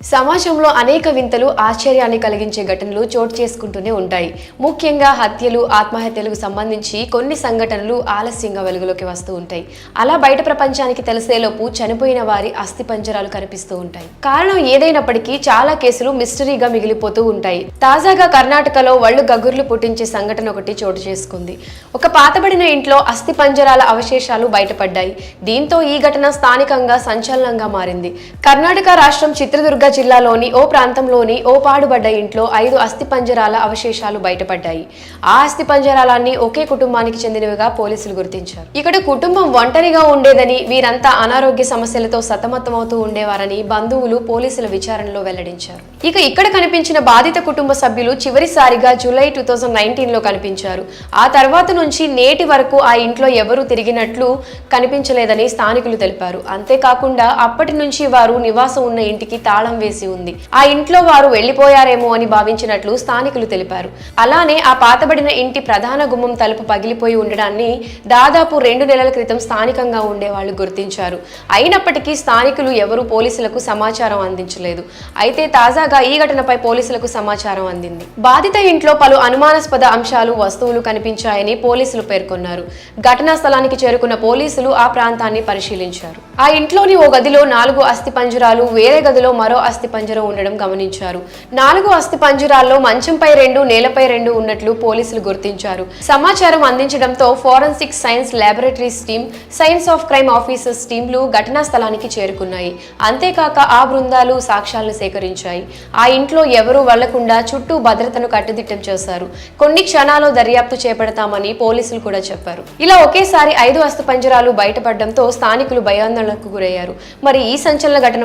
సమాజంలో అనేక వింతలు ఆశ్చర్యాన్ని కలిగించే ఘటనలు చోటు చేసుకుంటూనే ఉంటాయి. ముఖ్యంగా హత్యలు, ఆత్మహత్యలకు సంబంధించి కొన్ని సంఘటనలు ఆలస్యంగా వెలుగులోకి వస్తూ ఉంటాయి. అలా బయట ప్రపంచానికి తెలిసేలోపు చనిపోయిన వారి అస్థిపంజరాలు కనిపిస్తూ ఉంటాయి. కారణం ఏదైనప్పటికీ చాలా కేసులు మిస్టరీగా మిగిలిపోతూ ఉంటాయి. తాజాగా కర్ణాటకలో వళ్ళు గగుర్లు పుట్టించే సంఘటన ఒకటి చోటు చేసుకుంది. ఒక పాతబడిన ఇంట్లో అస్థిపంజరాల అవశేషాలు బయటపడ్డాయి. దీంతో ఈ ఘటన స్థానికంగా సంచలనంగా మారింది. కర్ణాటక రాష్ట్రం చిత్రదుర్గ జిల్లాలోని ఓ ప్రాంతంలోని ఓ పాడుబడ్డ ఇంట్లో 5 అస్థిపంజరాల అవశేషాలు బయటపడ్డాయి. ఆ అస్థిపంజరాలన్నీ ఒకే కుటుంబానికి చెందినవిగా పోలీసులు గుర్తించారు. ఇక్కడ కుటుంబం ఒంటరిగా ఉండేదని, వీరంతా అనారోగ్య సమస్యలతో సతమతమవుతూ ఉండేవారని బంధువులు పోలీసుల విచారణలో వెల్లడించారు. ఇక్కడ కనిపించిన బాధిత కుటుంబ సభ్యులు చివరిసారిగా జూలై 2019లో కనిపించారు. ఆ తర్వాత నుంచి నేటి వరకు ఆ ఇంట్లో ఎవరూ తిరిగినట్లు కనిపించలేదని స్థానికులు తెలిపారు. అంతేకాకుండా అప్పటి నుంచి వారు నివాసం ఉన్న ఇంటికి తాళం వేసి ఉంది. ఆ ఇంట్లో వారు వెళ్లిపోయారేమో అని భావించినట్లు స్థానికులు తెలిపారు. అలానే ఆ పాతబడిన ఇంటి ప్రధాన గుమ్మం తలుపు పగిలిపోయి ఉండడాన్ని దాదాపు 2 నెలల క్రితం స్థానికంగా ఉండేవాళ్లు గుర్తించారు. అయినప్పటికీ స్థానికులు ఎవరూ పోలీసులకు సమాచారం అందించలేదు. అయితే తాజాగా ఈ ఘటనపై పోలీసులకు సమాచారం అందింది. బాధిత ఇంట్లో పలు అనుమానాస్పద అంశాలు, వస్తువులు కనిపించాయని పోలీసులు పేర్కొన్నారు. ఘటనా స్థలానికి చేరుకున్న పోలీసులు ఆ ప్రాంతాన్ని పరిశీలించారు. ఆ ఇంట్లోని ఓ గదిలో 4 అస్థిపంజరాలు, వేరే గదిలో మరో అస్థిపంజరం ఉండడం గమనించారు. 4 అస్థిపంజరాల్లో మంచంపై 2, నేలపై 2 ఉన్నట్లు పోలీసులు గుర్తించారు. సమాచారం అందించడంతో forensic science laboratories team, science of crime officers టీంలు ఘటనా స్థలానికి చేరుకున్నాయి. అంతేకాక ఆ బృందాలు సాక్ష్యాలను సేకరించాయి. ఆ ఇంట్లో ఎవరూ వెళ్లకుండా చుట్టూ భద్రతను కట్టుదిట్టం చేశారు. కొన్ని క్షణాల్లో దర్యాప్తు చేపడతామని పోలీసులు కూడా చెప్పారు. ఇలా ఒకేసారి 5 అస్థిపంజరాలు బయటపడడంతో స్థానికులు భయాందోళనకు గురయ్యారు. మరి ఈ సంచలన ఘటన